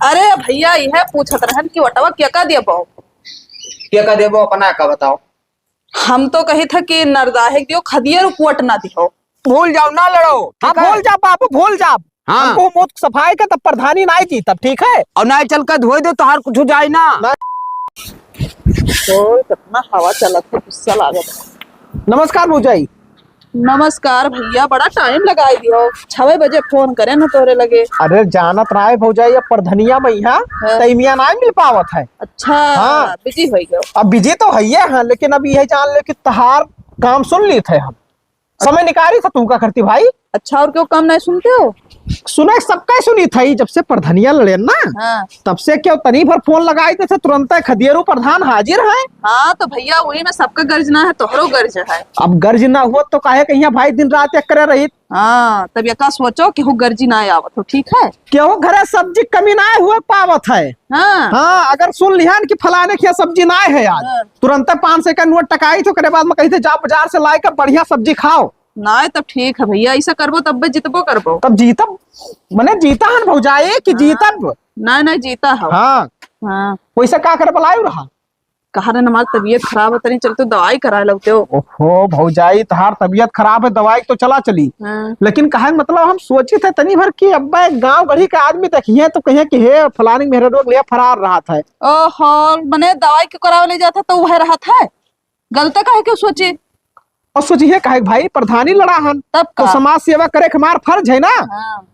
अरे भैया यह पूछत रहन कि वटवा क्या का देबो। क्या का देबो अपना का बताओ। हम तो कही था कि नरदाहे दियो खदिया रुपवट ना दियो। भूल जाओ ना लड़ो। हाँ भूल जा बापू भूल जा। हाँ हमको मुझ सफाई का तब प्रधानी नहीं थी तब ठीक है। और ना चल कर धोए दो तो हर कुछ जाए ना। तो कितना हवा चलत है, गुस्सा लागत। नमस्कार भौजाई। नमस्कार भैया, बड़ा टाइम लगाई दियो। 6 बजे फोन करे ना तोरे लगे। अरे जानत राय भौजाई अब प्रधनिया मैया हाँ। तैमिया नहीं मिल पावत है। अच्छा हाँ। बिजी हो गयो। अब बिजी तो है ये हाँ, लेकिन अब यह जान ले कि तहार काम सुन ली थे हम। समय निकाली था तू का करती भाई। अच्छा और क्यों कम नहीं सुनते हो? सुने सबका सुनी थी जब से प्रधनिया लड़े ना। हाँ तब से क्यों तनी भर फोन लगाए थे तुरंत खदियरू प्रधान हाजिर है। हाँ तो भैया वही में सबका गर्जना है, तोहरो गर्ज है। अब गर्ज ना हुआ तो काहे कहिया भाई दिन रात एक करे रही। हाँ तब यका सोचो कि हो गर्जी ना आवत हो, ठीक है। क्यों घरे सब्जी कमी ना हुए पावत है। हाँ हाँ अगर सुन लिहान कि फलाने की सब्जी ना है आज हाँ। तुरंत 500 का नोट टकाई तो करे बाद में कही थे जाओ बाजार से ला कर बढ़िया सब्जी खाओ। ना तब ठीक है भैया, ऐसा करबो तब भी जितबो करबो। तब जीतब मने जीता हन भौजाई कि जीतब। ना ना जीता हो। हाँ हाँ वैसे का करे बुलायु रहा। कहा रे हमारी तबीयत खराब है, तनी चल तो दवाई करा लगते हो। ओहो भौजाई तहार तबीयत खराब है दवाई तो चला चली। हाँ। लेकिन कहा मतलब हम सोचे थे तनी भर की अब्बा गांव गढ़ी का आदमी तकिए तो कहे कि हे फलानी मेरे रोग लिया फरार रहा था। ओहो मने दवाई क्यों करावे ले जाता तो वह रहा था। गलत काहे क्यों सोचे। और सोचिए कहे भाई प्रधानी लड़ा हन तब तो का? समाज सेवा करे के हमार फर्ज है ना। हाँ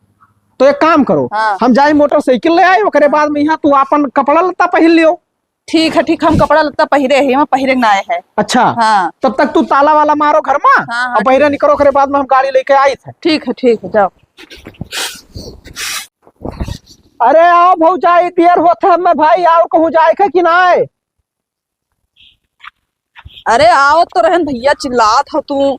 तो एक काम करो हाँ। हम जाए मोटरसाइकिल ले आए ओकरे बाद में यहाँ तू अपन कपड़ा लत्ता पहन लियो। ठीक है ठीक, हम कपड़ा लत्ता पहिरे है, हम पहिरे ना आए है। अच्छा हाँ तब तक तू ताला वाला मारो घर में हाँ, और पहिरे निकलो ओकरे बाद में हम गाड़ी लेके आई थे। ठीक है जाओ। अरे आओ भौजाई देर होता है मैं भाई और कहूँ जाए के कि ना आए। अरे आओ तो रहन भैया, चिल्लात हो तू।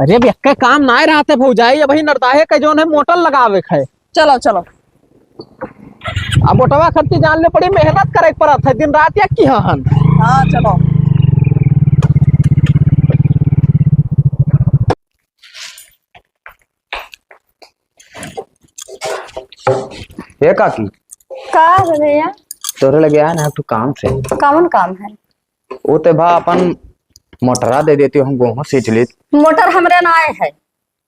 अरे बेक्के काम ना रहा थे भौजाई अब ही नरदाहे का जो है मोटर लगावे है। चलो चलो। अब मोटवा खर्ची जानने पड़ी मेहनत करे पड़त है दिन रात या की हन। हाँ चलो। ये काकी का है भैया? तोरे लगे आया ना तू काम से। कौन काम है? वो ते भा अपन मोटरा दे देती हम गेहूं सींच ले। मोटर हमरे ना आए है।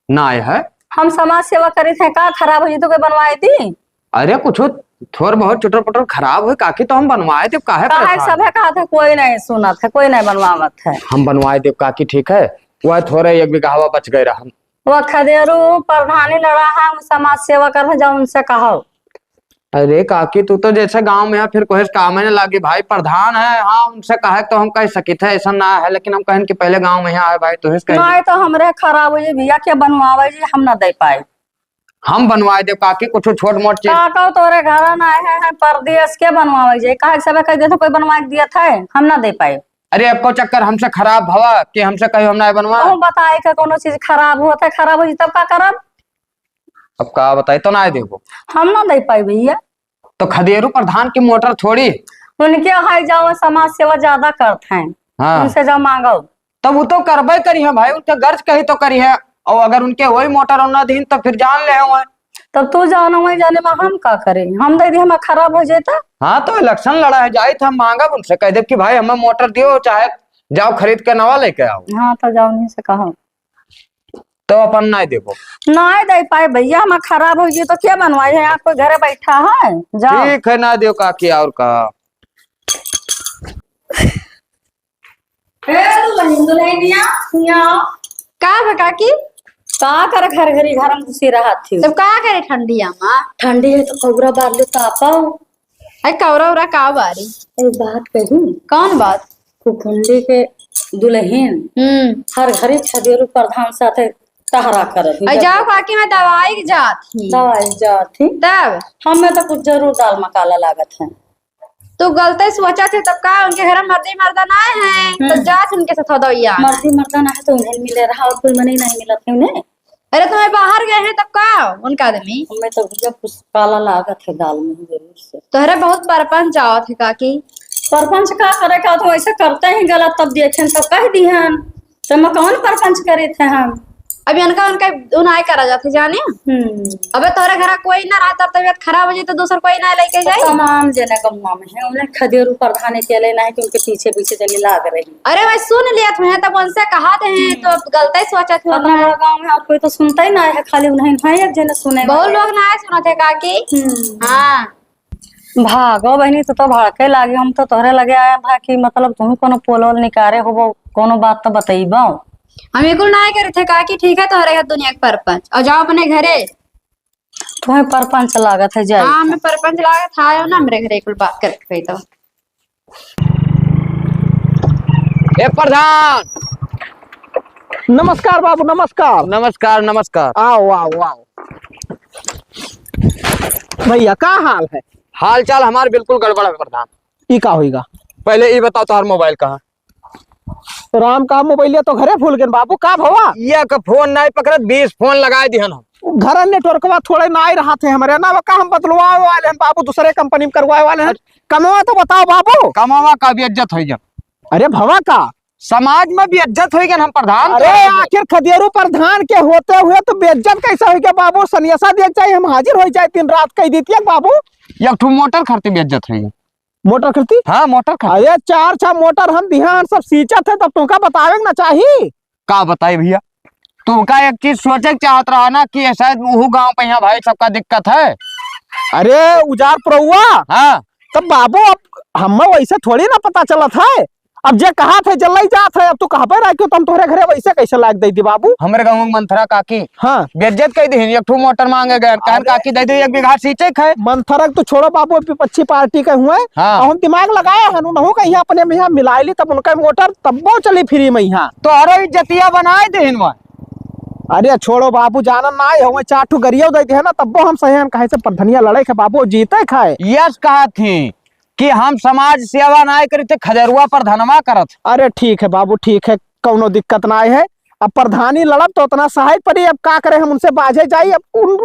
ना आए है। हम समाज सेवा करे थे, का खराब हो जी तो कोई बनवाई दी। अरे कुछ थोड़ा बहुत चुटर पुटर खराब है काकी तो हम बनवाए थे काहे काहे परेशान? सब है कहा था कोई नहीं सुना था, कोई नहीं बनवावत है। हम बनवाए थे काकी ठीक है। वह थोड़े 1 बीघा हवा बच गए रहा। वो खदेरू प्रधानी लड़ा है, हम समाज सेवा कर रहे जाओ उनसे कहो। अरे काकी तू तो जैसे गांव में है फिर कोई काम में लागी भाई प्रधान है। हाँ उनसे कहे तो हम कह सकी थे ऐसा ना है, लेकिन हम कहें कि पहले गांव में है भाई तो नहीं तो हमरे खराब हो जी भैया क्या बनवावे जी, हम ना दे पाए। हम बनवाए दे काकी कुछ छोट मोट चीज। का कहो तोरे घर ना आए हैं परदेश के बनवावे जी, कहा सब कह दिया था कोई बनवा के दिया था, हम ना दे पाए। अरे आपको चक्कर हमसे खराब भवा कि हमसे कहीं हम ना बनवा। हम बताए कि कोनो चीज खराब होता है, खराब हो जी तब का करब। अब का बताए तो ना देखो हम ना दे पाए भैया। तो खदेरू प्रधान की मोटर थोड़ी। उनके हाई जाओ समाज सेवा ज्यादा करते हैं। हाँ उनसे जाओ मांगो। तब वो तो करबे करी है भाई, उनके गर्ज कही तो करी है। और अगर उनके वही मोटर होना दीन तो फिर जान ले हुए। तब तू जानो वही जाने में हम का करें, हम दे दी हमें खराब हो जाता। हाँ तो इलेक्शन लड़ा है जाए थे हम मांगा उनसे कह दे कि भाई हमें मोटर दियो चाहे जाओ खरीद के नवा लेके आओ। हाँ तो जाओ नहीं से कहो तो अपन ना देखो नहीं दे पाए भैया, हमें खराब हो गई तो क्या बनवाए है, यहाँ कोई घरे बैठा है। जाओ ठीक है ना दियो काकी और का। का काकी का कर घर घरी घर में घुसी रहा थी। तब का करे ठंडिया माँ? ठंडी है तो कौरा बार ले तापाओ। अरे कौरा उरा का बारी? एक बात कही, कौन बात? कुकुंडी के दुल्हन हर घड़ी खदेरू प्रधान साथे तहरा करत। जाओ काकी मैं दवाई के जाती दवाई जाती तब हमें तो कुछ जरूर दाल मकाला लागत है। तू गलती सोचा थे तब का उनके घर में मर्दी मर्दा ना है तो जात उनके साथ दवाइया। मर्दी मर्दा ना है तो उन्हें मिले रहा और कुल मनी नहीं मिलत है उन्हें। अरे तुम्हें बाहर गए हैं तब का उनका आदमी? हमें तो भैया कुछ काला लागत है दाल में जरूर से। तोहरे बहुत बरपन जाओ थे काकी। परपंच का करे का तो ऐसे करते हैं गलत तब देखें तब कह दिहन तो मैं कौन परपंच करे थे हम। अभी उनका उनाई करा जाते जाने। अबे तोरे घर कोई ना रहा, तबियत खराब हो जाए तो दूसर कोई ना लेके जाए। तमाम जना गम्मा में है, उन्हें खदेरू प्रधान के लिए ना है कि उनके पीछे पीछे चली लाग रही। अरे भाई सुन लिया तुम्हें, तब उनसे कहा थे तो गलत ही सोचा थे। अपना बड़ा गाँव में आप कोई तो सुनता ही ना है, खाली उन्हें एक जना सुने। बहुत लोग ना सुना थे काकी। हाँ भागो बहनी, तो भड़के लागे। हम तो तोहरे लगे आए भा कि मतलब तुम कोनो पोलोल निकारे हो, कोनो बात तो बताइबो। हम बिल्कुल ना करे थे काकी। ठीक है तो रहे दुनिया के परपंच, और जाओ अपने घरे। तुम्हें परपंच लागत है जाए। हाँ मैं परपंच लागत था ना मेरे घरे कुल बात करके तो। ए प्रधान। नमस्कार बाबू, नमस्कार। नमस्कार नमस्कार। आओ आओ आओ। भैया का हाल है? हाल चाल हमारे बिल्कुल गड़बड़ है प्रधान। ई का होगा? पहले ये बताओ तुम्हारा मोबाइल कहाँ? राम का मोबाइल तो घरे भूल गए बाबू। का भवा ये का फोन नहीं पकड़त, 20 फोन लगाए दिहन हम। घर नेटवर्क थोड़े ना ही रहा थे हमारे ना, का हम बदलवाए वाले हैं बाबू, दूसरे कंपनी में करवाए वाले हैं। कमावा तो बताओ बाबू। कमावा का भी इज्जत हो। अरे भवा का समाज में भी इज्जत होगी हम प्रधान। अरे आखिर खदेरू प्रधान के होते हुए तो बेइज्जत कैसा हो गया बाबू? सन्यासा दिया चाहिए, हम हाजिर हो जाए, दिन रात कह देती है बाबू। एक ठो मोटर खरीदते बेइज्जत होगी। मोटर खरीदी? हाँ मोटर खरीद। अरे 4 मोटर हम ध्यान सब सींचा थे, तब तुमका बतावे ना चाहिए। का बताए भैया, तुमका एक चीज सोचे चाहत रहा ना कि शायद वो गाँव पे यहाँ भाई सबका दिक्कत है। अरे उजार प्रउआ। हाँ तब बाबू अब हम वैसे थोड़ी ना पता चला था। अब जे कहा थे जल्दी जात है, अब तू कहा पे रह क्यों तुम तोहरे घरे वैसे कैसे लाग दे दी बाबू? हमारे गाँव में मंथरा काकी हाँ बेइज्जत कह दी, एक ठो मोटर मांगे गए, कहन काकी दे दो 1 बीघा सींचे खाए। मंथरक तो छोड़ो बाबू, विपक्षी पार्टी के हुए। हाँ। हम दिमाग लगाया है नहु कहीं अपने में यहाँ मिलाई ली, तब उनका मोटर तब वो चली फ्री में यहाँ। तो अरे इज्जतिया बनाए देन में। अरे छोड़ो बाबू, जाना ना हो 4 ठो गरिया दे दे है ना, तब हम सही कहे से प्रधनिया लड़े के बाबू जीते खाए। यस कहा थी कि हम समाज सेवा ना करी थे, खजरुआ पर धनवा करत। अरे ठीक है बाबू, ठीक है, कोनो दिक्कत ना है। अब प्रधानी लड़ब तो उतना सहाय पड़ी, अब का करे हम उनसे बाजे जाई। अब उन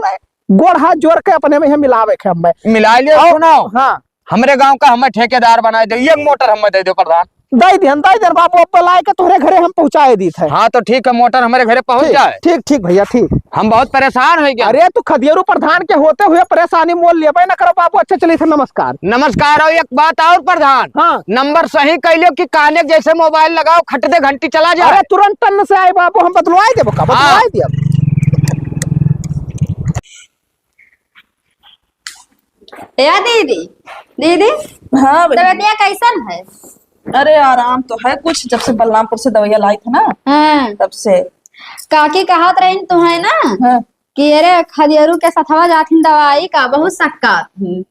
गोड़ हाथ जोड़ के अपने में मिलावे के हम मिला लियो। सुनो हाँ, हमरे गांव का हमें ठेकेदार बनाए दे, 1 मोटर हमें दे दो प्रधान। दे दे बाबू, अब लाए के तोहरे घरे हम पहुंचाए दी थे। हाँ तो ठीक है, मोटर हमारे घरे पहुंच जाए। ठीक ठीक भैया ठीक। हम बहुत परेशान हो गए। अरे तू खदियरू प्रधान के होते हुए परेशानी मोल लिया ना करो बाबू। अच्छा चलिए थे, नमस्कार। नमस्कार। और एक बात और प्रधान। हाँ नंबर सही कैलियो कि काने जैसे मोबाइल लगाओ खटदे घंटी चला जाए। अरे तुरंत टन से आए बाबू, हम बदलवाए दे बका, बदलवाए दे। या दीदी दीदी हाँ तबियत कैसन है? अरे आराम तो है कुछ, जब से बलरामपुर से दवाइयाँ लाई थी ना हाँ। तब से। काकी कहत रही तो है ना हाँ। कि अरे खदियरू के सथवा जाथिन दवाई का बहुत सक्का थी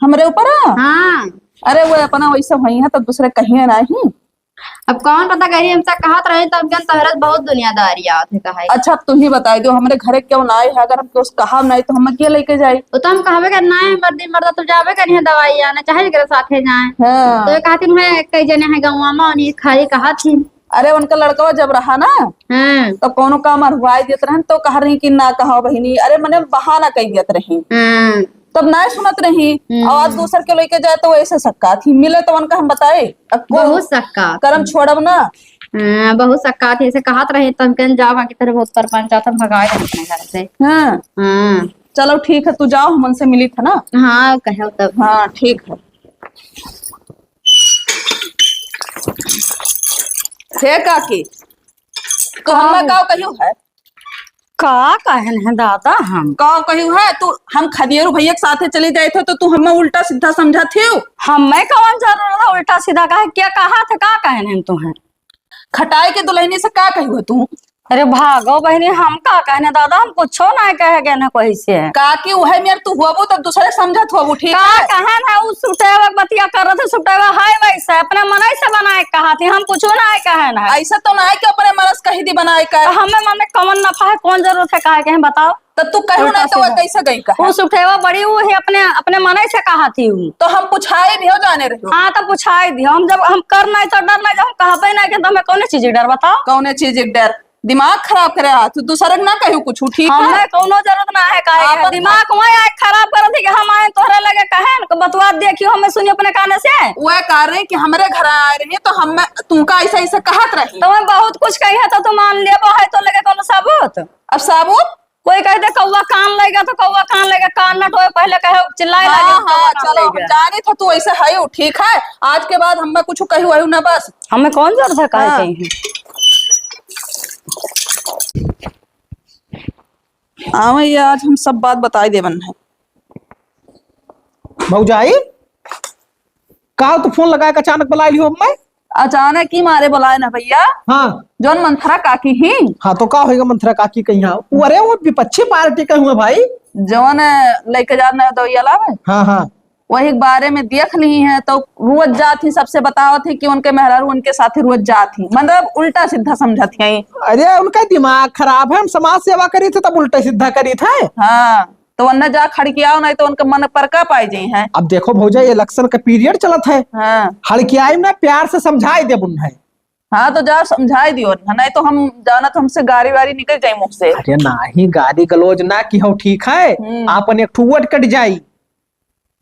हमरे ऊपर। हाँ अरे वो अपना वैसे वही है, तब दूसरे कहीं नहीं। अब कौन पता करी हमसे कहत रहे, तब क्या तोहरत बहुत दुनियादारी आते कहा। अच्छा अब तुम ही बताई दो, हमारे घरे क्यों ना है? अगर हम कुछ कहा नहीं तो हम क्या लेके जाए? तो हम कहबे करना है मर्दी मर्दा तो जाबे करिए दवाई आना, चाहे जरा साथे जाए। हाँ। तो ये कहती है कई जने है गाँव में उन्हीं खाली कहा थी। अरे उनका लड़का जब रहा ना हाँ तो कोनो काम अरवाई देत रहन तो कह रही कि ना कहो बहिनी, अरे मने बहाना कह देत रही, हाँ तब ना सुनत रही। और आज दूसर के लेके जाए तो ऐसे सक्का थी मिले तो उनका हम बताए बहुत सक्का करम छोड़ब ना। हाँ बहुत सक्का थी, ऐसे कहत रहे तब कन जाओ की तरह बहुत सरपंच आता भगाए अपने घर से। हाँ हाँ चलो ठीक है, तू जाओ, हम उनसे मिली था ना। हाँ कहो तब। हाँ ठीक है। हे काकी तो हम गाँव कहियो है? का कहन है दादा? हम गाँव कहियो है? तू हम खदियरू भैया के साथे चले जाए थे तो तू हमें उल्टा सीधा समझा थे। हमें कौन जरूरत है उल्टा सीधा कहा? क्या कहा था? का कहन है तुम्हें? खटाई के दुल्हनी से का कहियो तू? अरे भागो बहनी, हम का कहने दादा? हम कुछ ना कहे गए ना कोई से। काकी वह मेरे तू हुआबू तब दूसरे समझत हुआबू। ठीक का है कहन है? उस सुटेवा बतिया कर रहे थे, सुटेवा है वैसे अपने मन से बनाए कहा थी, हम कुछ ना कहन है। ऐसा तो ना है कि अपने मरस कही दी बनाए का। हमें मन में कौन नफा है, कौन जरूरत है कहा के? बताओ तब तू कहो ना तो वो कैसे गई का? वो सुटेवा बड़ी वो है अपने अपने मन से कहा थी वो। तो हम पूछाए भी हो जाने रहो। हाँ तो पूछाई दी हम, जब हम कर नहीं तो डर नहीं, जब हम कहबे नहीं के तो हमें कौन चीज डर? बताओ कौन चीज एक डर? दिमाग खराब करे तू दूसरा ना कहू कुछ। ठीक है हमें कोनो जरूरत ना है काहे आपन- दिमाग वही आए खराब कर थी कि हम आए तोहरे लगे कहे न बतवा दिए देखियो हमें सुनी अपने कान से। वह कह रहे कि हमारे घर आ रही है तो हम तुमका ऐसा ऐसा कहत रही। तो मैं बहुत कुछ कही है तो मान लिया है तो लगे कोनो सबूत। अब साबुत कोई कह दे कौवा कान लेगा तो कौवा कान लेगा, कान न टोए पहले कहे चिल्लाए हाँ लगे हाँ चलो हम जाने था तू ऐसे है हो, ठीक है आज के बाद हमें कुछ कही हुई ना बस। हमें कौन जरूरत है कहे हाँ। कहीं। हाँ ये आज हम सब बात बताई देवन है। भौजाई का तू फोन लगाए अचानक बुला लियो मैं। अचानक ही मारे बुलाए ना भैया, हाँ जौन मंथरा काकी ही हाँ तो का होगा मंथरा काकी कहीं। अरे वो विपक्षी पार्टी के हुए भाई। जौन लेके जाना दवाइया में हाँ हाँ वही के बारे में देख ली है तो रोज जाती सबसे बताओ थी कि उनके मेहरारू उनके साथी रोज जाती, मतलब उल्टा सीधा समझती है। अरे उनका दिमाग खराब है, हम समाज सेवा करी थे तब उल्टा सीधा करी थे। हाँ तो वरना जा खड़कियाओ नहीं तो उनके मन पर का पाई जी है। अब देखो भौजाई इलेक्शन का पीरियड चलत है, हाँ हड़कियाई ना प्यार से समझाई दे बुन है। हाँ तो जा समझाई दियो नहीं तो हम जाना तो हमसे गाड़ी वाड़ी निकल जाये मुख से। अरे नहीं गाली गलोज ना की हो, ठीक है आपन एक ठुवट कट जाई।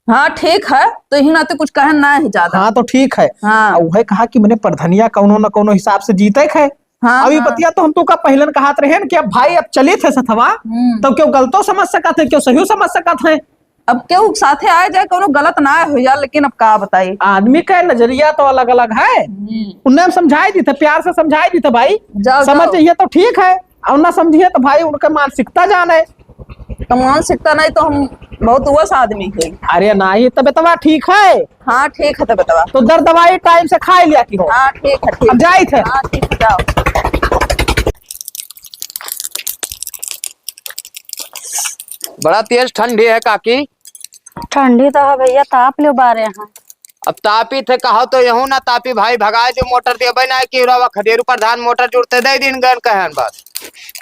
हाँ ठीक है तो ही ना तो कुछ कहन ना है ज्यादा। हाँ तो ठीक है। हाँ वह कहा कि मैंने प्रधनिया कौनो न कौनो हिसाब से जीते है। हाँ अभी हाँ। बतिया तो हम तो का पहलन कहत रहे कि अब भाई अब चले थे सथवा तो क्यों गलतो समझ सकत है क्यों सही समझ सकत है। अब क्यों साथे आए जाए कोनो गलत ना हो जाए, लेकिन अब का बताइए आदमी का नजरिया तो अलग अलग है। उन्हें हम समझाई दी थे, प्यार से समझाई दी थे भाई जाओ, समझ जाओ। जाइए तो ठीक है, और ना समझिए तो भाई उनका मानसिकता जाने। तो मानसिकता नहीं तो हम बहुत वस आदमी है। अरे नहीं तबियतवा ठीक है। हाँ ठीक है तो बतावा। तो दर दवाई टाइम से खाई लिया की हो। हाँ ठीक है ठीक अब जाई थे। हाँ ठीक है जाओ। बड़ा तेज ठंडी है काकी। ठंडी तो है भैया, ताप ले बारे यहाँ। अब तापी थे कहो तो यहू ना तापी भाई भगाए जो मोटर दे ना कि रवा खदेरू प्रधान मोटर जुड़ते दे दिन गन कहन बस।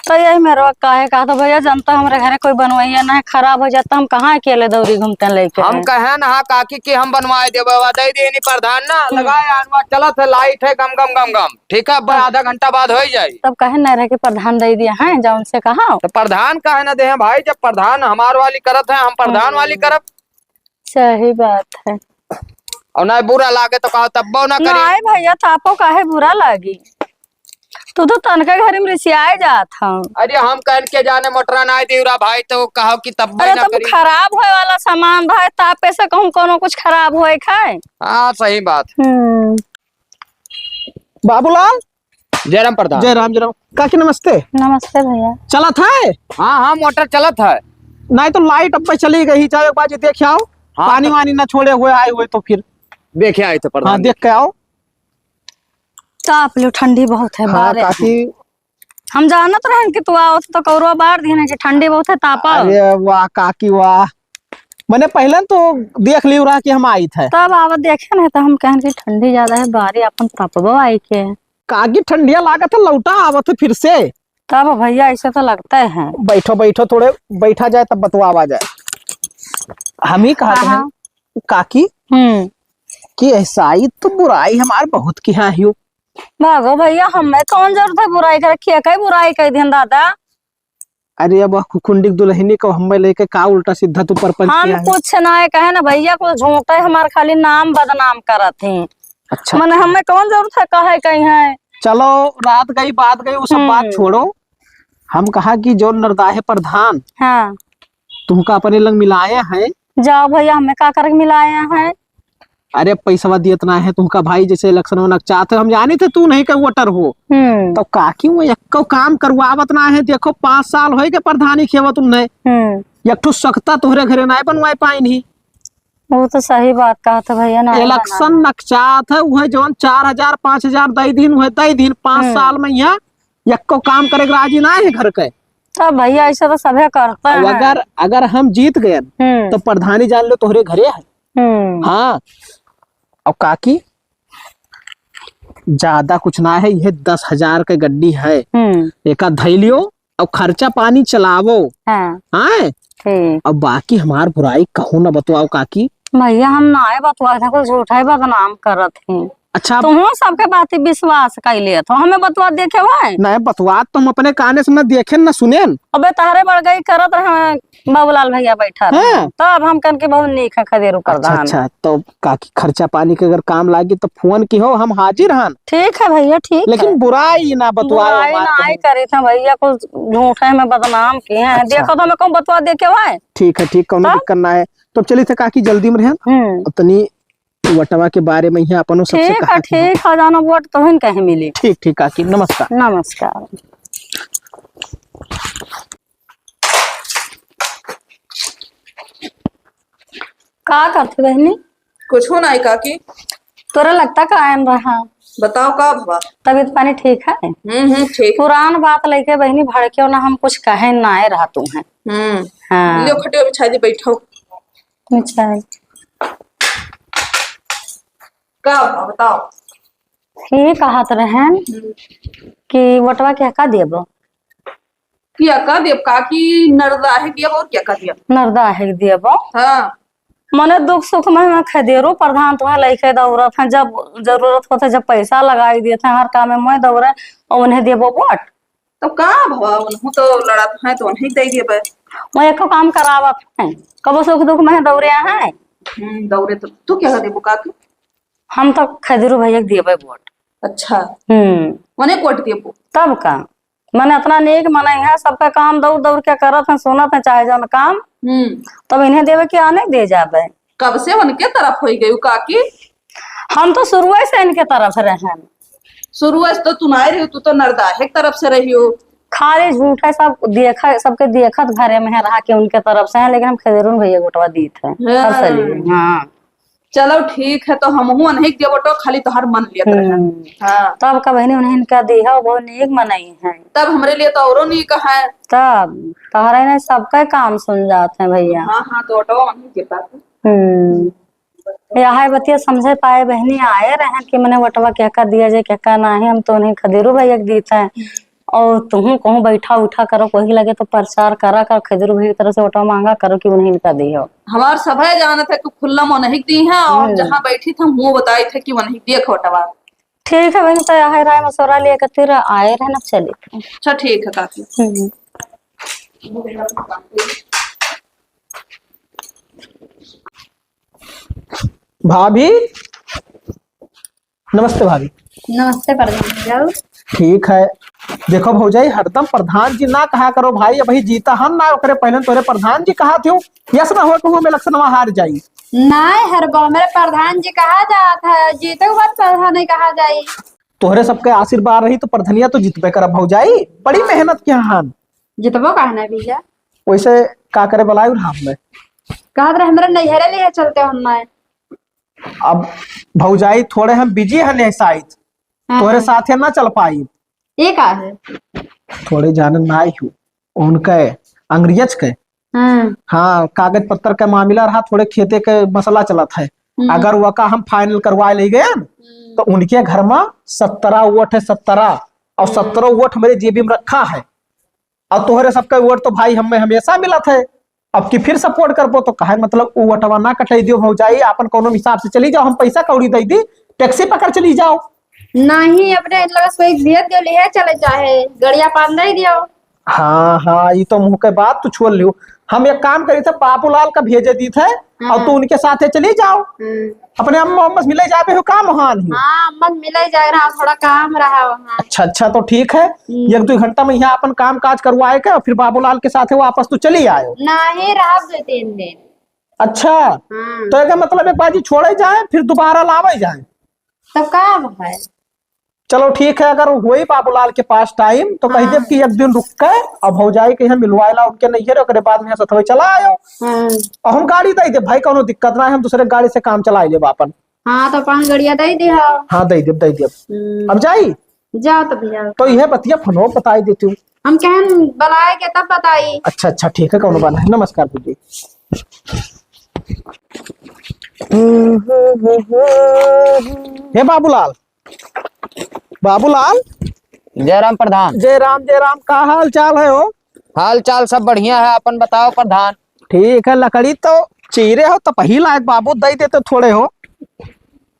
तो यही मेरा काहे कहा तो भैया जनता हमारे घरे कोई बनवाइया ना है, खराब हो जाता हम कहाँ अकेले दौरी घूमते लेके। हम कहे ना हाँ काकी की हम बनवाए दे दे देनी प्रधान ना लगाए आनवा चलत है लाइट है गम गम गम गम ठीक है आधा घंटा बाद हो जाए। तब कहे न रहे कि प्रधान दे दिया है जा उनसे कहा। तो प्रधान कहे ना दे भाई, जब प्रधान हमार वाली करत है हम प्रधान वाली करब। सही बात है। और ना बुरा लागे तो कहो तब ना करी। नहीं भैया तापो काहे बुरा लागी, तू तो तनका घर में रिसियाए जात हूँ। अरे हम कहन के जाने मोटरा ना दिवरा भाई तो कहो कि तब अरे ना तब करी। खराब होए वाला सामान रहे तापे से कहूँ कोनो कुछ खराब होए खाए। हाँ सही बात। बाबूलाल जयराम प्रधान। जय राम काकी नमस्ते। नमस्ते भैया। चला था हाँ हाँ मोटर चलत है। नहीं तो लाइट अब चली गई, चाहे एक बार देख आओ। हाँ, पानी वानी ना छोड़े हुए आए हुए तो फिर देखे आए थे प्रधान। हाँ देख के आओ। ताप लो ठंडी बहुत है हाँ बारे। काकी हम जानत रहे कि तू आओ तो कौरवा बार दिन कि ठंडी बहुत है तापा। अरे वाह काकी वाह, मैंने पहले तो देख ली रहा कि हम आई थे। तब आवत देखे नहीं तो हम कहन कि ठंडी ज्यादा है बारी अपन तपबो आई के। काकी ठंडिया लागत है लौटा आवत है फिर से। तब भैया ऐसे तो लगता है। बैठो बैठो थोड़े बैठा जाए तब बतवा जाए। हम ही कहते हैं काकी कि ऐसाई तो बुराई हमारे बहुत की हाँ ही। भागो भैया हमें कौन जरूरत है बुराई कर रखी है, कई बुराई कर दिन दादा। अरे अब कुंडी दुल्हनी को हमें लेके का उल्टा सीधा तू परपंच हम किया है। कुछ ना है कहे ना भैया कुछ झूठा है हमारे खाली नाम बदनाम करत है। अच्छा मैंने हमें कौन जरूरत है कहे कहीं है। चलो रात गई बात गई वो सब बात छोड़ो। हम कहा कि जो नरदाहे प्रधान हाँ तुमका अपने लंग मिलाए हैं। जाओ भैया हमें का करके मिलाए हैं। अरे पैसा दियत ना है तुमका भाई, जैसे इलेक्शन में चाहते हम जाने थे तू नहीं का वोटर हो तो काकी वो एक काम करवावत ना है। देखो 5 साल हो गए प्रधानी खेवत उन्हें एक ठो सख्ता तोहरे घरे ना बनवाए पाई नहीं। वो तो सही बात कहा था भैया ना। इलेक्शन नकचात है वह जौन 4000 5000 दई दिन वह दई दिन 5 साल में यहाँ एक काम करे राजी ना है घर के। तब भैया ऐसा तो सभी करता है। अगर हम जीत गए तो प्रधानी जान लो तोहरे घरे है। हाँ और काकी ज्यादा कुछ ना है, यह 10,000 के गड्डी है एक धैलियो और खर्चा पानी चलावो। हाँ अब बाकी हमार बुराई कहूँ ना बतवाओ काकी। भैया हम ना आए बतवा था कुछ झूठा ही बदनाम करत है। अच्छा तुम सबके बात विश्वास कैले तो हमें बतवा देखे भाई नहीं बतवा तुम अपने काने से न देखे न सुने। अबे तारे बढ़ गई करत रहे बाबूलाल भैया बैठा रहे हाँ। तब हम कन के बहुत नीक है खदेरू कर अच्छा अच्छा तो काकी खर्चा पानी के अगर काम लागी तो फोन की हो हम हाजिर हन। ठीक है भैया ठीक लेकिन बुराई ना बतवाए बुराई ना आई करे थे भैया को झूठे में बदनाम किए हैं। अच्छा। देखो तो हमें कौन बतवा देखे भाई। ठीक है ठीक कोनो दिक्कत ना है तो चली थे काकी जल्दी में रहन उतनी वटवा के बारे में ही अपन सबसे ठीक है ठीक है जानो वोट तो हिन कहीं मिली। ठीक ठीक काकी नमस्कार। नमस्कार। का करते बहनी कुछ हो नहीं काकी। तोरा लगता का आयन रहा बताओ का भवा। तबीयत पानी ठीक है। ठीक। पुरान बात लेके बहनी भड़के ना हम कुछ कहे ना आए रहा तू है। हाँ लियो खटियो बिछा दी बैठो। अच्छा का भवा बताओ। ये कहत रहन कि वटवा क्या का देबो क्या का देव काकी नरदा है दिया और क्या का दिया। नरदा है देबो हाँ मने दुख सुख में खदेरो प्रधान तुम्हें लेके दौड़त है जब जरूरत होते जब पैसा लगाई देते हैं हर काम में मैं दौड़े और उन्हें देबो वोट तो का भवा उन्हों तो लड़त है तो उन्हें दे दिए मैं एको काम करावत है कबो सुख दुख में दौड़े हैं। दौड़े तो तू क्या देबो काकी। हम तो खदेरो भैया के देबे वोट। अच्छा हम्म उन्हें कोट देबो तब का मैंने इतना नेक मना है सबका काम दौड़ दौड़ के करत है सुनत है चाहे जौन काम तब इन्हें देवे कि आने दे जाबे। कब से उनके तरफ हो गई काकी। हम तो शुरू से इनके तरफ रहे शुरू से तो तुम आए रही हो तू तो नरदाहे की तरफ से रही हो। खाली झूठ है सब देखा सबके देखत भरे में है रहा कि उनके तरफ से है लेकिन हम खदेरून भैया गोटवा दी थे। हाँ चलो ठीक है तो हम नहीं देवो तो खाली तोहर मन लिया रहे। हाँ तब का बहनी उन्हें इनका दिया बहुत नेक मनाई है तब हमरे लिए तो औरों नहीं कहा है। तब तहरा ने सबका काम सुन जाते हैं भैया। हाँ हाँ तो ऑटो नहीं के पास। यह बतिया समझे पाए बहनी आए रहे कि मैंने वटवा क्या कर दिया जाए क्या का ना है हम तो उन्हें खदेरू भैया के देता है और तुम कहूँ बैठा उठा करो कोई लगे तो प्रचार करा कर खदेरू भैया की तरफ से वटवा मांगा करो कि उन्हें इनका दियो। हमार सभा जाना था कि खुल्ला वो नहीं दी है और जहाँ बैठी थी वो बताई थे कि वो नहीं दिया खोटवा। ठीक है बहनी तो यह राय मशोरा लिए तेरा आए रहे ना चले। अच्छा ठीक है काकी। भाभी नमस्ते भाभी। नमस्ते प्रधान। ठीक है देखो भौजाई हरदम प्रधान जी ना कहा करो भाई अभी जीता हम ना करे पहले तोरे प्रधान जी कहा थे यस ना हो तो हम इलेक्शन में हार जाई। नहीं हर बार मेरे प्रधान जी कहा जाता है जीते के बाद प्रधान नहीं कहा जाए। तोहरे सबके आशीर्वाद रही तो प्रधानिया तो जीतबे कर भौजाई बड़ी मेहनत किया हम जितबो कहना भैया वैसे का करे बुलायु हम में कहा रहे हमारे नैहरे लिए चलते हम। अब भौजाई थोड़े हम बिजी है शायद तोहरे साथे ना चल पाई। ये का है थोड़े जानन ना आई हूँ उनके अंग्रेज के। हाँ कागज पत्र का मामला रहा थोड़े खेते के मसला चला था अगर वो का हम फाइनल करवा ले गए तो उनके घर में 17 वोट है 17 और 17 वोट हमारे जेबी में रखा है और तोहरे सबका वोट तो भाई हमें हमेशा मिला था अब की फिर सपोर्ट करबो तो कहे मतलब वो वोटवा ना कटाई दियो भौजाई अपन कोनो हिसाब से चली जाओ हम पैसा कौड़ी दे दी टैक्सी पकड़ चली जाओ। नहीं अपने कोई दियत दियो ले चले चाहे गड़िया पान दे दियो। हाँ हाँ ये तो मुंह के बात तू छोड़ लियो हम एक काम करी थे बाबूलाल का भेजे दी थे और तू उनके साथ चली जाओ अपने अम्मा मिले जाते हो काम वहां ही। हाँ अम्मा मिले जाए रहा थोड़ा काम रहा वहाँ। अच्छा अच्छा तो ठीक है 1-2 घंटा में यहाँ अपन काम काज करवाए के फिर बाबूलाल के साथ वापस तो चली आयो। नहीं रहा 2-3 दिन। अच्छा तो एक मतलब एक बाजी छोड़े जाए फिर दोबारा लावे जाए तब का है। चलो ठीक है अगर वही बाबूलाल के पास टाइम तो कह दे कि 1 दिन रुक के और भौजाई के यहाँ मिलवाएला उनके नहीं है बाद में सतवे चला आयो और हम गाड़ी दे दे भाई कोनो दिक्कत ना है हम दूसरे गाड़ी से काम चला ले अपन। हाँ तो 5 गड़िया दे दी। हाँ दे दे अब जाई जाओ तो भैया तो यह बतिया फनो बताई देती हूँ हम कहन बनाए के तब बताई। अच्छा अच्छा ठीक है कौन बना है नमस्कार दीदी। हे बाबूलाल बाबूलाल जयराम प्रधान। जय राम का हाल चाल है हो। हाल चाल सब बढ़िया है अपन बताओ प्रधान। ठीक है लकड़ी तो चीरे हो तो पही लायक बाबू दे देते थोड़े हो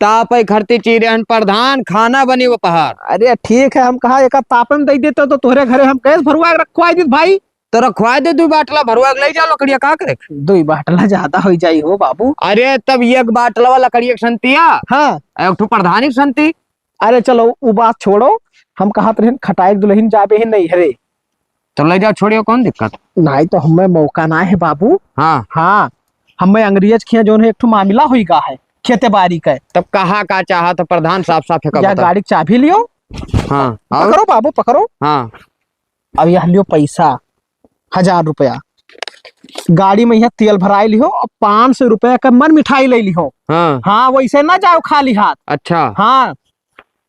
ताप खरती चिरहन प्रधान खाना बनी उपहार। अरे ठीक है, हम कहा एक तापे में दे देते तो तोहरे घरे हम कैसे भरुआ के रखवाई दी भाई। तो रखवा दे 2 बाटला भरुआ ले जा लकड़िया का करे। 2 बाटला ज्यादा हो जाई हो बाबू। अरे तब 1 बाटला लकड़िया के संतिया, हाँ एक ठो प्रधानी के संति। अरे चलो वो बात छोड़ो, हम कहा तो खटाई दुल्हन जाबे ही नहीं हरे। तो ले जाओ, छोड़ियो, कौन दिक्कत। नहीं तो हमें मौका ना है बाबू। हाँ हाँ हमें अंग्रेज खिया जो है एक ठो मामला हुई गा है खेते बाड़ी का। तब कहा का चाहा तो प्रधान साफ साफ है या गाड़ी की चाबी लियो। हाँ पकड़ो बाबू पकड़ो। हाँ अब यह लियो पैसा 1000 रुपया, गाड़ी में यह तेल भराई लिहो और 500 रुपया का मन मिठाई ले लिहो। हाँ हाँ वैसे ना जाओ खाली हाथ। अच्छा हाँ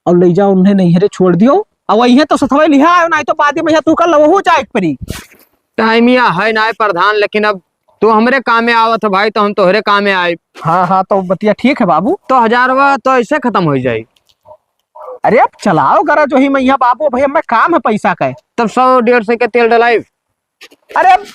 और ले जाओ, उन्हें नैहरे छोड़ दियो और वही तो सथवे लिहा आयो, नहीं तो बाद में तू कल वो जाए परी। टाइमिया है ना प्रधान, लेकिन अब तू हमरे काम में आवत है भाई, तो हम तोहरे काम में आए। हाँ हाँ तो बतिया ठीक है बाबू। तो 1000 तो ऐसे खत्म हो जाये। अरे अब चलाओ गरा जो ही मैया बाबू, भैया मैं काम है पैसा का। तब 100-150 के तेल डलाई। अरे अब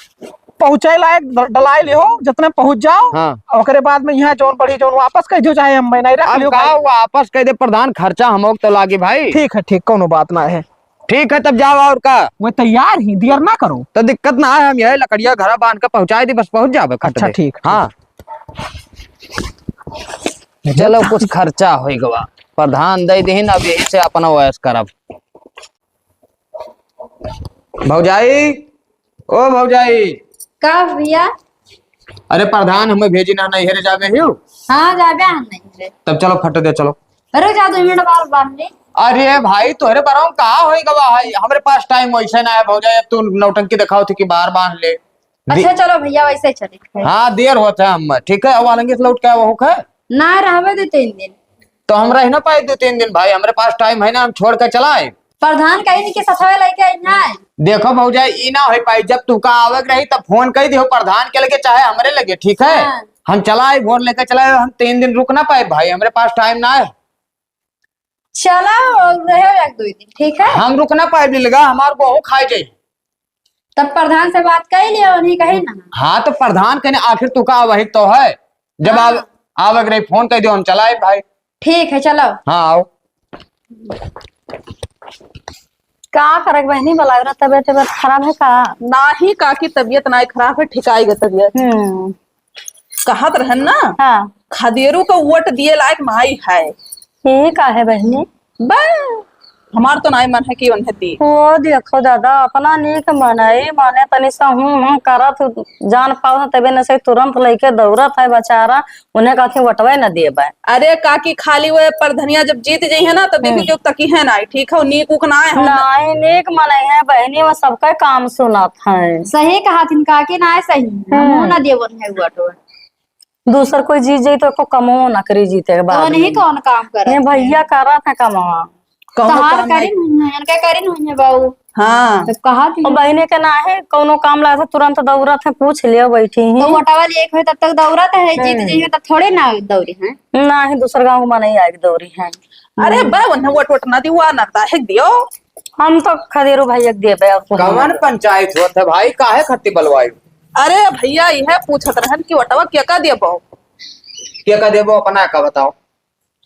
पहुंचे लायक डलाई लिहो, जितने पहुंच जाओ। हाँ ओकरे बाद में यहाँ जोन बढ़ी जोन वापस कह जो चाहे हम नहीं रख लियो। वापस कह दे प्रधान, खर्चा हम तो लागे भाई। ठीक है ठीक, कोनो बात ना है। ठीक है तब जाओ, और का मैं तैयार ही, देर ना करो। तो दिक्कत ना है, हम यही लकड़िया घर बांध कर पहुंचाए दी, बस पहुंच जाओ। अच्छा ठीक। हाँ चलो कुछ खर्चा हो गवा, प्रधान दे दीन, अब यही से अपना वयस करब। भौजाई, ओ भौजाई। का भैया? अरे प्रधान हमें भेजी ना नैहरे जाबे हियो। हाँ जाबे हम नहीं रे। तब चलो फट दे चलो। अरे जा 2 मिनट बाद बांधे। अरे भाई तोहरे बराऊ कहा होई गवा है, हमारे पास टाइम वैसे ना है भौजाई, तू नौटंकी दिखाओ थी कि बाहर बांध ले। अच्छा चलो भैया वैसे चले। हाँ देर होता है, हम ठीक है, वालंगे से लौट के वो है ना रहबे दे 3 दिन। तो हम रह ना पाए 2-3 दिन भाई, हमारे पास टाइम है ना, हम छोड़ कर चलाए। प्रधान कहीं नहीं के सथवे लेके आइना है। देखो भौजाई ई ना हो पाई, जब तू का आवक रही तब फोन कर दियो प्रधान के लगे चाहे हमारे लगे, ठीक है। हाँ। हम चलाए भोर लेकर चलाए, हम 3 दिन रुक ना पाए भाई, हमारे पास टाइम ना है। चला रहे 1-2 दिन, ठीक है। हम रुक ना पाए लगा, हमारे को खाए जाए। तब प्रधान से बात कर लिया, उन्हीं कही ना। हाँ तो प्रधान कहने आखिर तू का वही तो है, जब हाँ। आवक रही फोन कर दियो, हम चलाए भाई। ठीक है चलो। हाँ आओ। का करक बहनी बोला तबियत खराब है का? ना ही काकी तबीयत ना खराब है, ठिकाई ग तबीयत। कहत रहन ना। हाँ खदेरू का वोट दिए लायक माई है। ये का है बहनी? बस हमार तो नहीं मन है कि उन्हें दी। वो देखो दादा अपना नीक मनाई माने तनी सा हूँ करत जान पाओ तबे न से तुरंत लेके दौड़त है बेचारा, उन्हें कथी वटवे न दिए बा। अरे काकी खाली वो प्रधनिया जब जीत जाई है ना तो देखी जो तकी है ना, ठीक है, नीक उक ना है। नहीं नीक मनाई है बहनी, वो सबका काम सुनत है। सही कहा थिन काकी ना सही हमहू ना देवन है वोट। दूसर कोई जीत जाई तो कमो न करी जीते के तो बाद नहीं कौन काम कर ये भैया करत है कमावा। कहार करी नहीं है, करी नहीं है बाबू। हाँ तो कहा थी और बहने के ना है कोनो काम लगा था तुरंत दौड़त है, पूछ लियो बैठी ही तो वोटा वाली एक है तब तक दौड़त है, जीत जाइए तब थोड़े ना दौड़ी है। ना ही दूसर गाँव में नहीं आएगी दौड़ी है। अरे बे उन्हें वोट वोट ना दी, वो ना है दियो। हम तो खदेरू भैया के दिए कवन पंचायत होता है भाई, काहे खत्ती बलवाई। अरे भैया यह पूछत रहन कि वटवा क्या का दिया पाओ, क्या का देबो अपना का बताओ।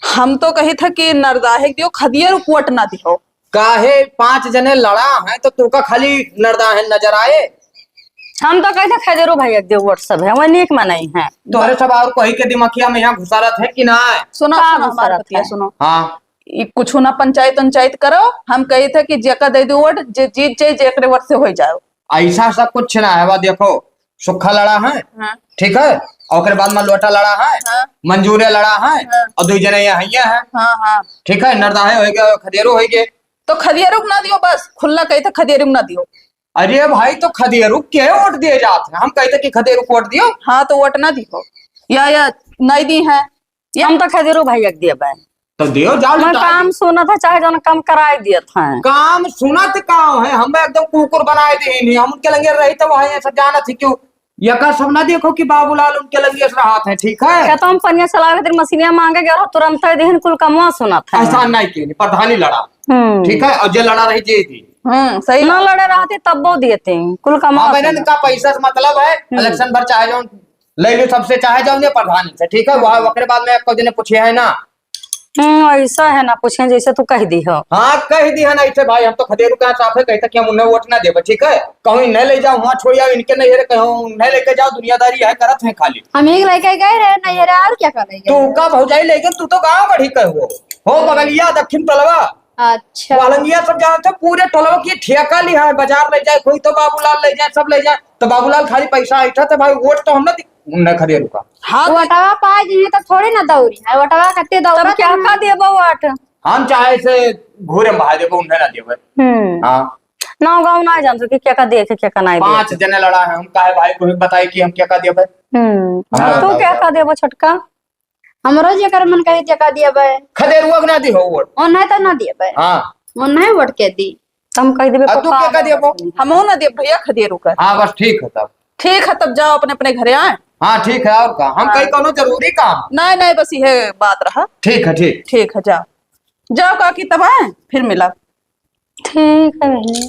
हम तो कही था कि नरदाहे दियो, खदियर वोट ना दियो। काहे 5 जने लड़ा है तो तू का खाली नरदाहे नजर आए। हम तो कहते खदेरू भैया के दिए वोट सब है, वो नीक मनाई है। तोहरे सब और कोई के दिमागिया में यहाँ घुसारत है कि ना है। सुनो का सुनो हमारी घुसरत बतिया है? सुनो। हाँ कुछ ना पंचायत करो, हम कही थे कि जेका दे दो वोट, जे जीत जाए जेकरे वोट से हो जाओ। ऐसा सब कुछ ना है। देखो सुखा लड़ा है, हाँ। ठीक है, और बाद में लोटा लड़ा है, हाँ। मंजूरे लड़ा है, हाँ। और 2 जने यहाँ है, हाँ हाँ ठीक है, नरदाहे हो गए, खदेरू हो गए। तो खदियरुक ना दियो, बस खुला कही था खदियरुक ना दियो। अरे भाई तो खदेरू के वोट दिए जाते हैं, हम कहते कि खदेरू को वोट दियो। हाँ तो वोट ना दियो या नहीं दी है। हम तो खदेरू भैया के दिए बा, तो दियो जाओ। मैं काम सुना था चाहे जो काम कराए दिए था। काम सुनत काम है, हमें एकदम कुकुर बनाए दी, हम उनके लगे रही तो वही ऐसा जाना थी क्यों। यका सब ना देखो कि बाबूलाल उनके लगे रहा था, ठीक है। क्या तो हम पनिया चला के मशीनिया मांगे गए तुरंत दिन कुल कमवा सुना था। ऐसा नहीं किए, प्रधानी लड़ा, ठीक है, और जो लड़ा रही जे थी। सही ना लड़े रहते तब वो दिए कुल कमवा। हाँ मैंने का पैसा से मतलब है, इलेक्शन भर चाहे जाओ ले लो सबसे, चाहे जाओ प्रधानी से, ठीक है। वह बाद में दिन पूछे है ना ऐसा है ना, पूछे जैसे तू कह दी हो। हाँ कह दी है ना ऐसे भाई, हम तो खदेरू का साफ है कहते कि हम उन्हें वोट ना देव, ठीक है। कहूँ नहीं ले जाओ वहाँ छोड़ आओ, इनके नहीं है कहूँ नहीं लेके जाओ, दुनियादारी है करत है खाली। हम एक लेके गए रहे नहीं है और क्या कर तू का भौजाई लेके तू तो गाँव बढ़ी कहो हो बगलिया दक्षिण टोलवा अच्छा वालंगिया सब जहाँ थे पूरे टोलवा की ठेका लिया है, बाजार ले जाए कोई तो बाबूलाल ले जाए सब ले जाए, तो बाबूलाल खाली पैसा ऐठा तो भाई वोट तो हम ना खदेरू का। हाँ वटवा पाए जी तो थोड़ी ना दौड़ी है, वटवा कते दौड़ा तब क्या का देबो वोट? हम चाहे से घूरे बहा देबो उन्हें ना देबो। हाँ ना गाँव ना जान सके क्या का देखे क्या का नहीं दे। 5 जने लड़ा है, हम काहे भाई को बताए कि हम क्या का देबो। तू क्या का देबो छोटका? हमरो जेकर मन कहे जका दियबे खदेरुआ ना दी हो वोट। ओ नहीं तो ना दियबे। हाँ ओ नहीं वोट के दी हम कह देबे अब तू क्या का देबो। हम ना दे भैया खदेरू कर। हाँ बस ठीक है तब। ठीक है तब जाओ अपने अपने घरे आए। हाँ ठीक है और का हम कहीं कोनो जरूरी काम। नहीं नहीं बस यह बात रहा। ठीक है ठीक। ठीक है जाओ जाओ काकी तब आए फिर मिला। ठीक है बहनी।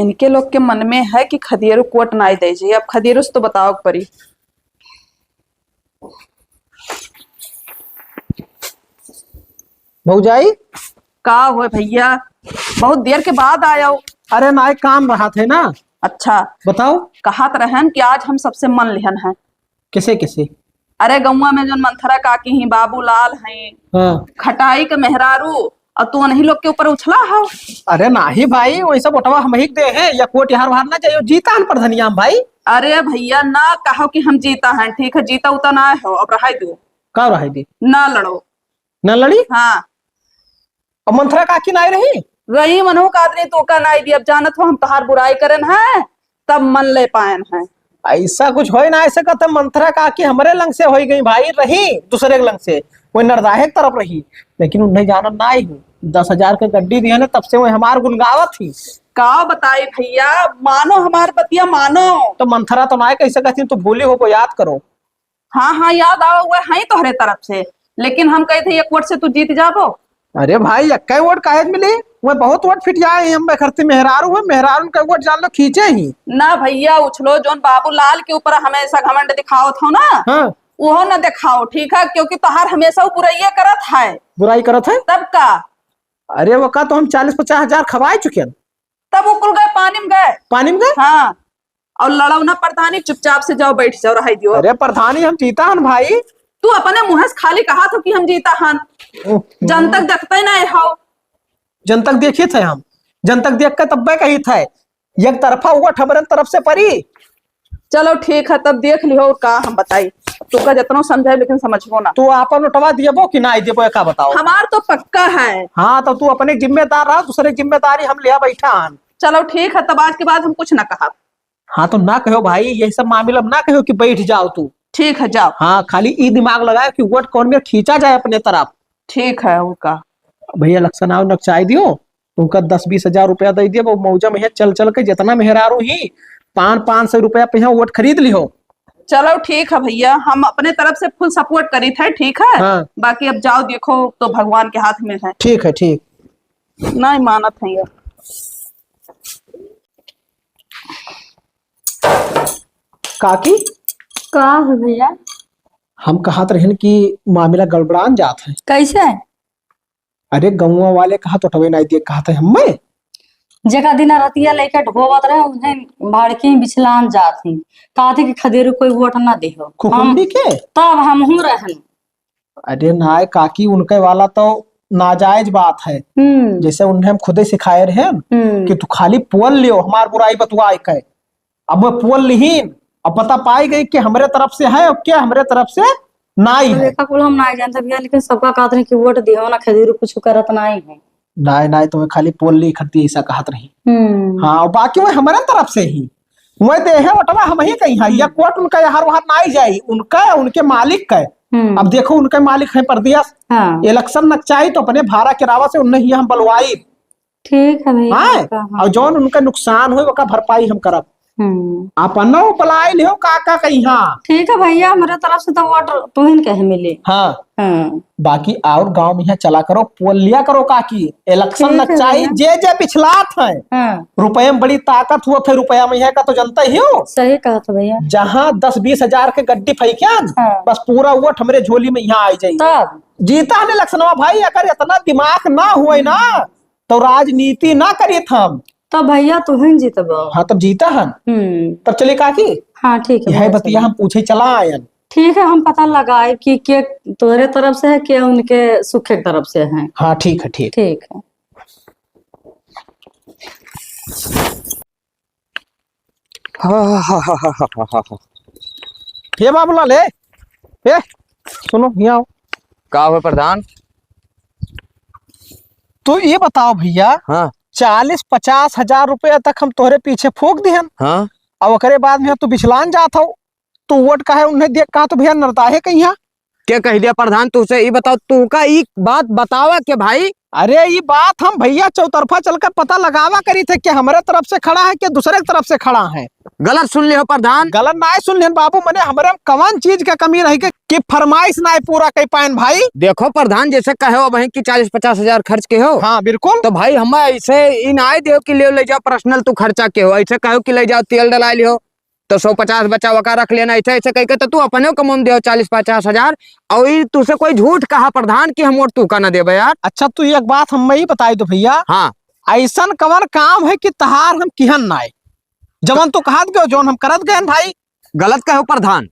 इनके लोग के मन में है कि खदेरू कोट ना दे जी, अब खदेरू से तो बताओ परी। भौजाई का हो भैया बहुत देर के बाद आया हो। अरे ना एक काम रहा थे ना। अच्छा बताओ। कहा तो रहन कि आज हम सबसे मन लिहन है। किसे किसे? अरे गौवा में जो मंथरा काकी ही बाबूलाल हैं, हाँ। खटाई के मेहरारू और तू नहीं लोग के ऊपर उछला हो। अरे नाही भाई वैसा बोटवा हम ही दे हैं या कोट यार वार ना चाहिए जीता हम प्रधनिया हम भाई। अरे भैया ना कहो कि हम जीता हैं, ठीक है जीता उता ना हो, अब रहा दो का रहा दी ना लड़ो। न लड़ी। हाँ और मंथरा काकी ना रही रही मनो का आदमी तो का नाई दी, अब जानत हो हम तहार बुराई करन है तब मन ले पायन है। ऐसा कुछ हो ना, ऐसे कहते मंथरा काकी हमारे लंग से हो गई भाई, रही दूसरे के लंग से वो नरदाहे की तरफ रही, लेकिन उन्हें जाना ना ही हूँ। 10,000 के गड्डी दिया ना तब से वो हमार गुनगावत थी। का बताई भैया मानो हमार बतिया मानो। तो मंथरा तो ना कैसे कहती तो भूली हो को याद करो। हाँ हाँ याद आओ हुआ है तोहरे तरफ से, लेकिन हम कहे थे एक वोट से तू जीत जाबो। अरे भाई इक्का वोट काहे मिली, वो बहुत वोट फिट जाए हम खर्चे मेहरारू है, मेहरारू का वोट जान लो खींचे ही ना भैया उछलो जोन बाबूलाल के ऊपर हमेशा घमंड दिखाओ थो ना। हाँ। वो न दिखाओ ठीक है, क्योंकि तोहार हमेशा वो बुराइये करत है। बुराई करत है तब का? अरे वो का तो हम 40-50 हजार खवाए चुके हैं। तब उकुल गए पानी में गए। पानी में गए। हाँ और लड़ो ना प्रधानी, चुपचाप से जाओ बैठ जाओ रहा दियो। अरे प्रधानी हम जीता हन भाई। तू अपने मुँह से खाली कहा था कि हम जीता हन, जनतक देखते नहीं हो। जनतक देखिए थे हम, जनतक देख के तब कही थे एक तरफा हुआ हमारे तरफ से परी। चलो ठीक है तब देख लियो का हम बताई, तू का जितना समझाए लेकिन समझबो ना। तू आपन उठवा दिएबो कि ना दिएबो का बताओ। हमार तो पक्का है। हाँ तो तू अपने जिम्मेदार रहा, दूसरे जिम्मेदारी हम लिया बैठा हन। चलो ठीक है तब आज के बाद हम कुछ ना कहा। हाँ तो ना कहो भाई यही सब मामला ना कहो कि बैठ जाओ तू। ठीक है जाओ। हाँ खाली ई दिमाग लगाए कि वोट कौन में खींचा जाए अपने तरफ। ठीक है उनका भैया इलेक्शन आओ नकचाई दियो, उनका 10-20 हजार रुपया दे दिए, वो मौजा में चल चल के जितना मेहरारू ही 500 रुपया पे वोट खरीद लियो। चलो ठीक है भैया हम अपने तरफ से फुल सपोर्ट करी थे, ठीक है। हाँ। बाकी अब जाओ देखो तो भगवान के हाथ में है। ठीक है ठीक। नहीं मानत है ये। काकी का है भैया? हम कहत रहन कि मामला गड़बड़ान जात है। कैसे? अरे गौवा वाले कहा तो टवे नहीं दिए कहते हमें जगह दिन रतिया लेके ढोवत रहे उन्हें भड़की बिछलान जाती कहते कि खदेरू कोई वोट ना दे हो खुकुंडी के तब हम रहन। अरे नाय काकी उनके वाला तो नाजायज बात है। जैसे उन्हें हम खुदे सिखाए रहे कि तू खाली पोल लियो हमार बुराई बतुआ के, अब वो पोल लिहीन अब पता पाई गई कि हमारे तरफ से है और क्या हमारे तरफ से नाई है। कुल हम ना जानते भैया, लेकिन सबका कहते हैं कि वोट दियो ना खदेरू कुछ करत नहीं है। नाय नाय तुम्हें खाली पोल ली खरती ऐसा कहत रही। हाँ और बाकी वो हमारे तरफ से ही वह दे है वटवा हम ही कहीं है या कोर्ट उनका यहाँ वहां ना जाये उनका उनके मालिक का। अब देखो उनके मालिक है परदियास। हाँ। इलेक्शन नकचाई तो अपने भाड़ा किरावा से उन्हें ही हम बलवाई। ठीक है भैया। हाँ और जौन उनका नुकसान हुई वका भरपाई हम करब। अपन ना बुलाए लियो काका कहीं। ठीक है भैया, हमारे तरफ से तो वोट तू ही कहे मिली। हाँ हाँ बाकी और गांव में यहाँ चला करो, पोल लिया करो काकी, इलेक्शन ठीक है नचाई भैया। जे पिछलात है। हाँ रुपये में बड़ी ताकत हुआ थे, रुपया में यहाँ का तो जनता ही हो। सही कहा तो भैया। जहाँ 10-20 हजार के गड्डी फैकिया हाँ। बस पूरा वोट हमरे झोली में यहाँ आई जाये। तब जीता है इलेक्शनवा भाई, अगर इतना दिमाग ना हुए ना तो राजनीति ना करी हम। तो भैया तू ही जीतबो। हाँ तब जीता है। तब चले काकी, हाँ ठीक है यह भैया, बतिया हम पूछे चला आयन। ठीक है, हम पता लगाए कि के तोरे तरफ से है के उनके सुखे तरफ से है। हाँ ठीक है ठीक। ठीक है। ये बाबूलाल ए सुनो यहाँ आओ। का हुआ प्रधान? तो ये बताओ भैया, हाँ 40-50 हजार रुपया तक हम तोहरे पीछे फूक दिहन हाँ और ओकरे बाद में तू बिछलान जात हो, तू वोट का है उन्हें देख कहा तो भैया नरता है कहीं। क्या कह दिया प्रधान तुझसे? ये बताओ तू का एक बात बतावा के भाई। अरे ये बात हम भैया चौतरफा चलकर पता लगावा करी थे कि हमारे तरफ से खड़ा है कि दूसरे की तरफ से खड़ा है। गलत सुन लियो प्रधान। गलत ना सुन लेन बाबू, मैंने हमारे कवन चीज का कमी रही कि फरमाइश ना पूरा कर पाए भाई। देखो प्रधान, जैसे कहे हो वहीं की 40-50 हजार खर्च के हो। हाँ बिल्कुल। तो भाई हम ऐसे इन आए दे कि ले जाओ पर्सनल तू खर्चा के हो, ऐसे कहो कि ले जाओ तेल डला लियो तो 150 बचा वका रख लेना, ऐसे ऐसे कह के तो तू अपने कम दे 40-50 हजार। और तुझसे कोई झूठ कहा प्रधान कि हम वोट तू का ना देवे यार। अच्छा तू एक बात हम ही बताई दो भैया, हाँ ऐसा कवन काम है कि तहार हम किहन ना आए, जवन तू कहत गयो जोन हम करत गए भाई। गलत कहो प्रधान।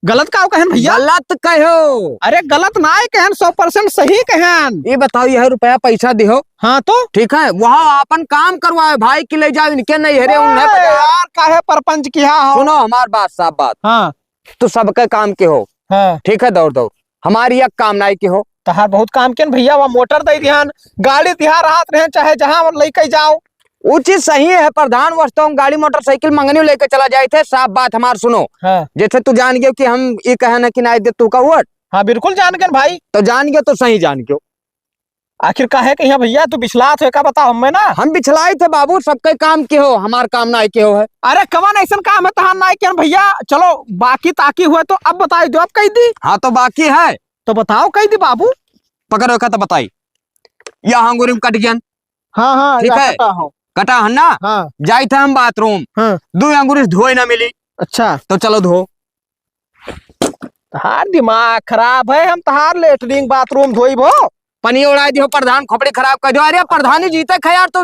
गलत का कहन भैया? गलत कहो। अरे गलत ना है कहन, 100% सही कहन। ये बताओ यह रुपया पैसा दिहो, हाँ तो ठीक है, वहाँ अपन काम करवाए भाई कि ले जाओ इनके नहीं हरे उन्हें यार काहे परपंच किया हो। सुनो हमार बात, साफ बात। हाँ तू सबके काम के हो, हाँ ठीक है, दौड़ दौड़ हमारी एक काम नाई के हो। तहार बहुत काम के भैया, वहाँ मोटर दे ध्यान, गाड़ी तिहार राहत रहे चाहे जहाँ लेके जाओ। वो चीज सही है प्रधान, वास्तव में गाड़ी मोटरसाइकिल मंगनी लेके चला जाए थे। साफ बात हमार सुनो। हाँ जैसे तू जान गयो कि हम ये कहना कि ना दे तू का वोट, हाँ बिल्कुल जान गए भाई। तो जान गयो तो सही जान गयो। आखिर काहे कहीं भैया तू बिछलात है का बताओ हमें ना। हम बिछलाए थे बाबू, सबके काम के हो, हमार काम ना के हो है। अरे कवन ऐसा काम है तहार ना के भैया। चलो बाकी ताकि हुए तो अब बताई दो, अब कही दी हाँ तो बाकी है तो बताओ, कही दी बाबू। पकड़ रखा तो बताई। या अंगूरी में कट गया, हाँ हाँ ठीक है। कटा है ना। हाँ जाए थे हम बाथरूम, हाँ 2 अंगूरी धोए ना मिली, अच्छा तो चलो धो। तहार दिमाग खराब है, हम तहार लेटरिंग बाथरूम धोई भो। पनी उड़ाई दियो प्रधान, खोपड़ी खराब कर दो। अरे प्रधान ही जीते खे यार, तो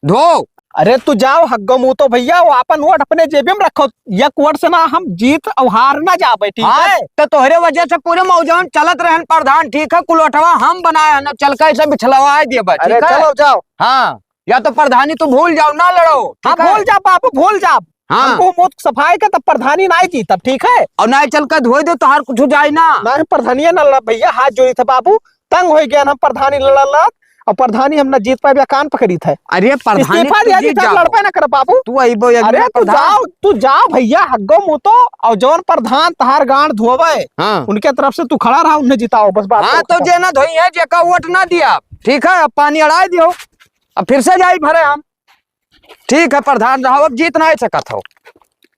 धो। अरे तू जाओ हग्गो मुँह तो भैया, वो अपन वोट अपने जेबे में रखो, एक वोट से ना हम जीत और हार ना जा बैठी। हाँ तो तोहरे वजह से पूरे मौजूद चलत रहे प्रधान, ठीक है। कुलोटवा हम बनाए ना, चल के ऐसे बिछलवा दिए बस, अरे ठीक है? चलो जाओ। हाँ या तो प्रधानी तू भूल जाओ, ना लड़ो, हाँ ठीक है? भूल जा बाबू भूल जा। हाँ। हमको मुँह सफाई का तब प्रधानी ना जी तब, ठीक है। और ना चल कर धोए दे तो हर कुछ जाए ना। ना प्रधानी ना भैया, हाथ जोड़ी थे बाबू, तंग हो गया हम प्रधानी लड़ और प्रधानी हम ना जीत पाए, कान पकड़ी थे। अरे प्रधानी इस्तीफा दिया जी था, लड़ पाए ना कर बाबू। तू आई बो। अरे तू जाओ भैया हग्गो मुँह तो, और जौन प्रधान तहार गांड धोवे हाँ उनके तरफ से तू खड़ा रहा, उन्हें जिताओ बस बात। हाँ तो जे ना धोई है, जे का वोट ना दिया, ठीक है। अब पानी अड़ाई दियो, अब फिर से जाई भरे हम, ठीक है। प्रधान रहो, अब जीत ना सकत हो।